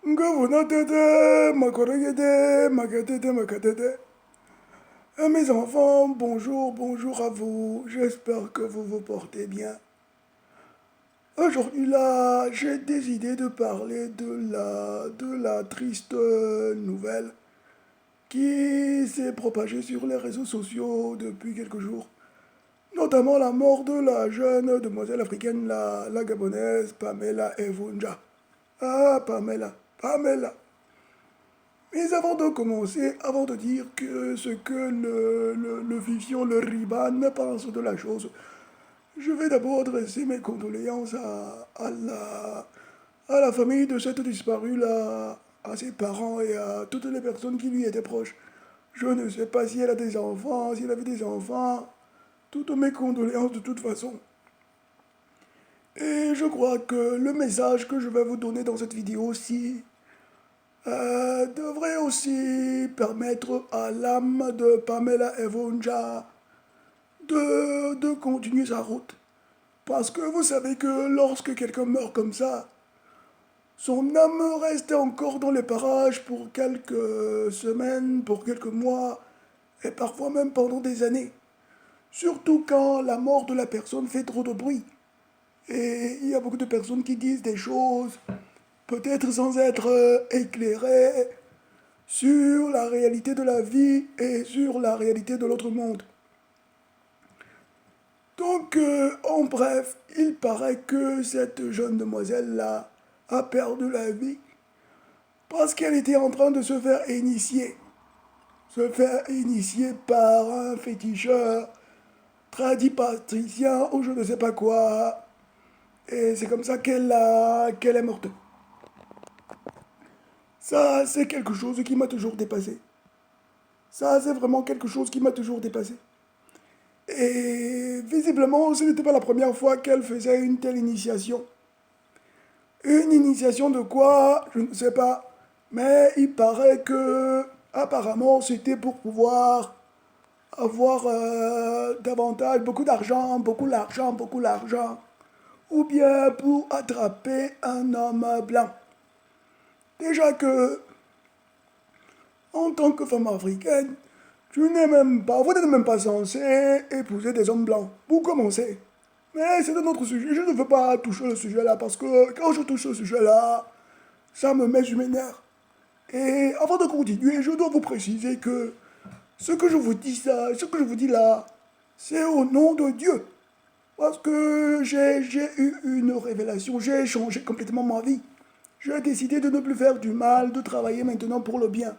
Ngavunatete, makorogede, makatete, makatete. Mes enfants, bonjour, bonjour à vous. J'espère que vous vous portez bien. Aujourd'hui là, j'ai décidé de parler de la triste nouvelle qui s'est propagée sur les réseaux sociaux depuis quelques jours. Notamment la mort de la jeune demoiselle africaine, la gabonaise Pamela Evunja. Ah, Pamela, Pamela. Mais avant de commencer, avant de dire ce que le Vivian, le Riban pense de la chose, je vais d'abord adresser mes condoléances à la famille de cette disparue-là, à ses parents et à toutes les personnes qui lui étaient proches. Je ne sais pas si elle a des enfants, si elle avait des enfants. Toutes mes condoléances de toute façon. Et je crois que le message que je vais vous donner dans cette vidéo aussi devrait aussi permettre à l'âme de Pamela Evonja de continuer sa route. Parce que vous savez que lorsque quelqu'un meurt comme ça, son âme reste encore dans les parages pour quelques semaines, pour quelques mois, et parfois même pendant des années. Surtout quand la mort de la personne fait trop de bruit. Et il y a beaucoup de personnes qui disent des choses, peut-être sans être éclairées, sur la réalité de la vie et sur la réalité de l'autre monde. Donc, en bref, il paraît que cette jeune demoiselle-là a perdu la vie parce qu'elle était en train de se faire initier. Se faire initier par un féticheur, tradit patricien ou je ne sais pas quoi. Et c'est comme ça qu'elle est morte. Ça, c'est quelque chose qui m'a toujours dépassé. Ça, c'est vraiment quelque chose qui m'a toujours dépassé. Et visiblement, ce n'était pas la première fois qu'elle faisait une telle initiation. Une initiation de quoi? Je ne sais pas. Mais il paraît que, apparemment, c'était pour pouvoir avoir davantage, beaucoup d'argent, beaucoup d'argent, beaucoup d'argent. Ou bien pour attraper un homme blanc. Déjà que, en tant que femme africaine, vous n'êtes même pas censé épouser des hommes blancs. Pour commencer. Mais c'est un autre sujet. Je ne veux pas toucher le sujet là parce que quand je touche ce sujet là, ça me met sur mes nerfs. Et avant de continuer, je dois vous préciser que ce que je vous dis là, c'est au nom de Dieu. Parce que j'ai eu une révélation, j'ai changé complètement ma vie. J'ai décidé de ne plus faire du mal, de travailler maintenant pour le bien.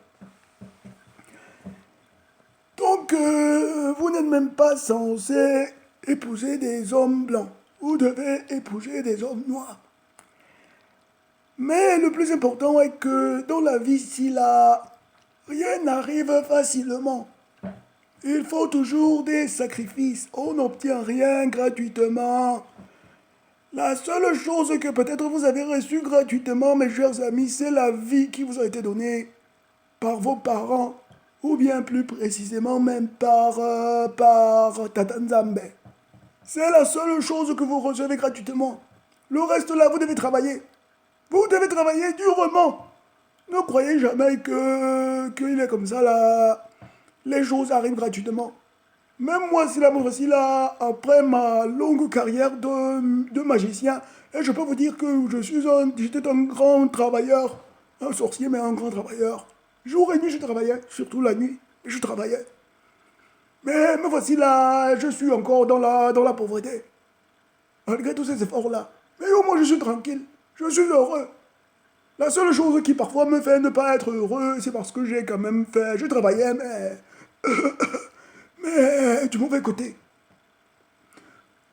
Donc, vous n'êtes même pas censé épouser des hommes blancs. Vous devez épouser des hommes noirs. Mais le plus important est que dans la vie, si là, rien n'arrive facilement. Il faut toujours des sacrifices. On n'obtient rien gratuitement. La seule chose que peut-être vous avez reçue gratuitement, mes chers amis, c'est la vie qui vous a été donnée par vos parents, ou bien plus précisément même par Tata Nzambe. C'est la seule chose que vous recevez gratuitement. Le reste là, vous devez travailler. Vous devez travailler durement. Ne croyez jamais qu'il est comme ça là. Les choses arrivent gratuitement. Même moi, si là, après ma longue carrière de magicien, et je peux vous dire que j'étais un grand travailleur, un sorcier, mais un grand travailleur. Jour et nuit, je travaillais, surtout la nuit, je travaillais. Mais me voici là, je suis encore dans la pauvreté, malgré tous ces efforts-là. Mais au moins, je suis tranquille, je suis heureux. La seule chose qui parfois me fait ne pas être heureux, c'est parce que j'ai quand même fait, je travaillais, mais du mauvais côté.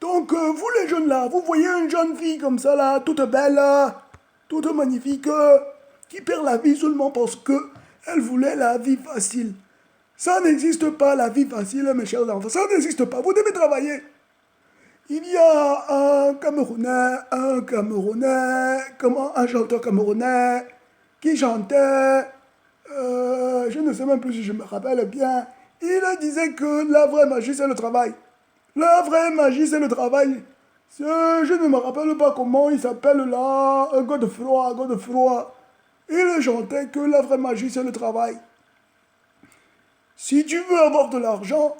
Donc, vous les jeunes là, vous voyez une jeune fille comme ça là, toute belle, toute magnifique, qui perd la vie seulement parce que elle voulait la vie facile. Ça n'existe pas la vie facile, mes chers enfants. Ça n'existe pas. Vous devez travailler. Il y a un chanteur camerounais qui chantait, je ne sais même plus si je me rappelle bien. Il disait que la vraie magie c'est le travail. La vraie magie, c'est le travail. Je ne me rappelle pas comment il s'appelle là, Godefroy. Il chantait que la vraie magie, c'est le travail. Si tu veux avoir de l'argent,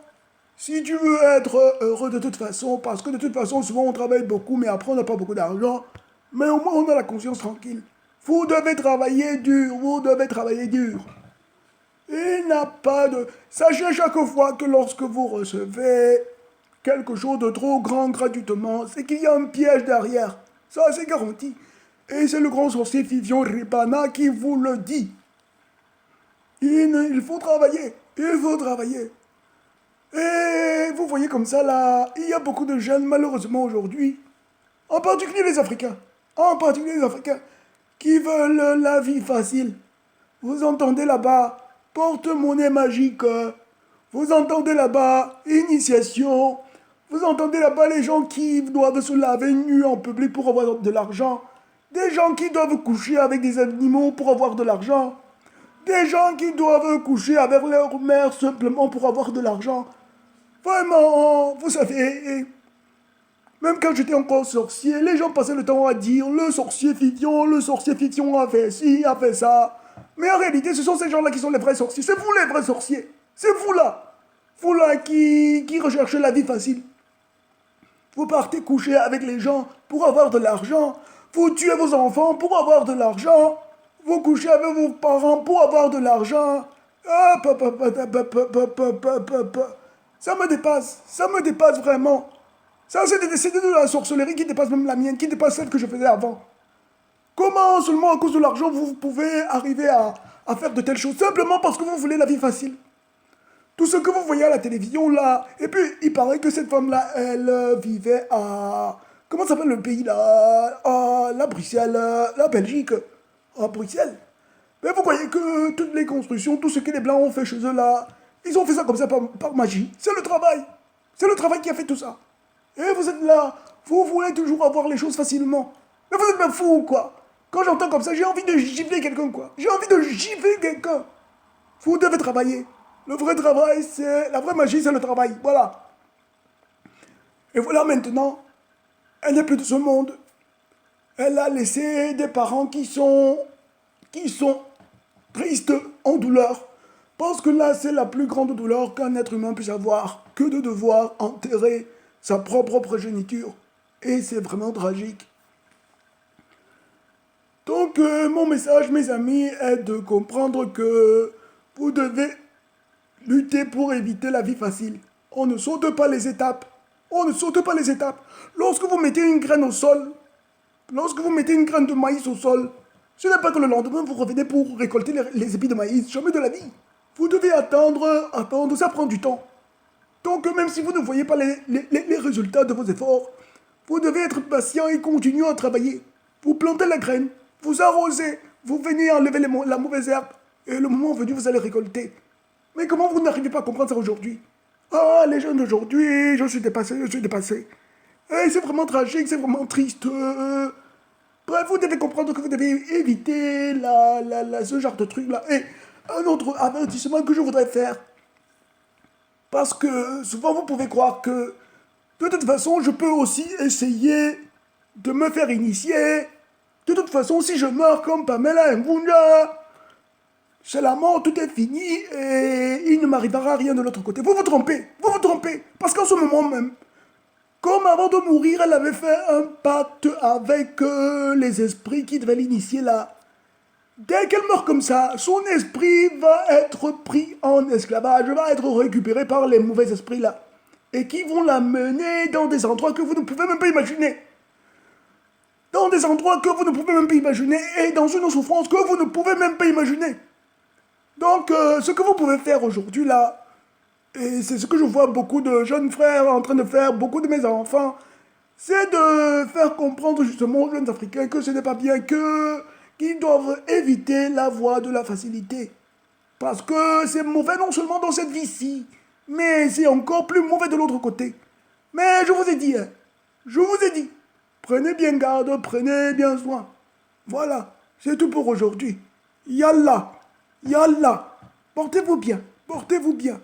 si tu veux être heureux de toute façon, parce que de toute façon, souvent on travaille beaucoup, mais après on n'a pas beaucoup d'argent, mais au moins on a la conscience tranquille. Vous devez travailler dur, vous devez travailler dur. Il n'a pas de... Sachez chaque fois que lorsque vous recevez quelque chose de trop grand gratuitement, c'est qu'il y a un piège derrière. Ça, c'est garanti. Et c'est le grand sorcier Fifion Ripana qui vous le dit. Il faut travailler. Il faut travailler. Et vous voyez comme ça, là, il y a beaucoup de jeunes, malheureusement, aujourd'hui, en particulier les Africains, en particulier les Africains, qui veulent la vie facile. Vous entendez là-bas, porte-monnaie magique. Vous entendez là-bas, initiation. Vous entendez là-bas les gens qui doivent se laver nus en public pour avoir de l'argent. Des gens qui doivent coucher avec des animaux pour avoir de l'argent. Des gens qui doivent coucher avec leur mère simplement pour avoir de l'argent. Vraiment, vous savez, même quand j'étais encore sorcier, les gens passaient le temps à dire le sorcier Fifion a fait ci, a fait ça. Mais en réalité, ce sont ces gens-là qui sont les vrais sorciers. C'est vous les vrais sorciers. C'est vous là. Vous là qui recherchez la vie facile. Vous partez coucher avec les gens pour avoir de l'argent. Vous tuez vos enfants pour avoir de l'argent. Vous couchez avec vos parents pour avoir de l'argent. Ça me dépasse vraiment. Ça, c'est de la sorcellerie qui dépasse même la mienne, qui dépasse celle que je faisais avant. Comment seulement à cause de l'argent vous pouvez arriver à faire de telles choses simplement parce que vous voulez la vie facile? Tout ce que vous voyez à la télévision là, et puis il paraît que cette femme-là, elle vivait à... Comment s'appelle le pays là? À la Bruxelles, la Belgique, à Bruxelles. Mais vous voyez que toutes les constructions, tout ce que les Blancs ont fait chez eux là, ils ont fait ça comme ça par magie. C'est le travail. C'est le travail qui a fait tout ça. Et vous êtes là, vous voulez toujours avoir les choses facilement. Mais vous êtes bien fou ou quoi? Quand j'entends comme ça, j'ai envie de gifler quelqu'un quoi. J'ai envie de gifler quelqu'un. Vous devez travailler. Le vrai travail, c'est... La vraie magie, c'est le travail. Voilà. Et voilà maintenant, elle n'est plus de ce monde. Elle a laissé des parents qui sont tristes, en douleur. Parce que là, c'est la plus grande douleur qu'un être humain puisse avoir, que de devoir enterrer sa propre progéniture. Et c'est vraiment tragique. Donc, mon message, mes amis, est de comprendre que vous devez lutter pour éviter la vie facile. On ne saute pas les étapes. On ne saute pas les étapes. Lorsque vous mettez une graine au sol, lorsque vous mettez une graine de maïs au sol, ce n'est pas que le lendemain vous revenez pour récolter les épis de maïs. Jamais de la vie. Vous devez attendre, ça prend du temps. Donc même si vous ne voyez pas les résultats de vos efforts, vous devez être patient et continuer à travailler. Vous plantez la graine, vous arrosez, vous venez enlever la mauvaise herbe, et le moment venu, vous allez récolter. Mais comment vous n'arrivez pas à comprendre ça aujourd'hui? Ah, les jeunes d'aujourd'hui, je suis dépassé. Et c'est vraiment tragique, c'est vraiment triste. Bref, vous devez comprendre que vous devez éviter ce genre de truc-là. Et un autre avertissement que je voudrais faire, parce que souvent vous pouvez croire que de toute façon, je peux aussi essayer de me faire initier. De toute façon, si je meurs comme Pamela Mvunja, c'est la mort, tout est fini et il ne m'arrivera rien de l'autre côté. Vous vous trompez, parce qu'en ce moment même, comme avant de mourir, elle avait fait un pacte avec les esprits qui devaient l'initier là. Dès qu'elle meurt comme ça, son esprit va être pris en esclavage, va être récupéré par les mauvais esprits là. Et qui vont la mener dans des endroits que vous ne pouvez même pas imaginer. Dans des endroits que vous ne pouvez même pas imaginer et dans une souffrance que vous ne pouvez même pas imaginer. Donc, ce que vous pouvez faire aujourd'hui là, et c'est ce que je vois beaucoup de jeunes frères en train de faire, beaucoup de mes enfants, c'est de faire comprendre justement aux jeunes Africains que ce n'est pas bien, qu'ils doivent éviter la voie de la facilité. Parce que c'est mauvais non seulement dans cette vie-ci, mais c'est encore plus mauvais de l'autre côté. Mais je vous ai dit, prenez bien garde, prenez bien soin. Voilà, c'est tout pour aujourd'hui. Yallah, Yallah, portez-vous bien, portez-vous bien.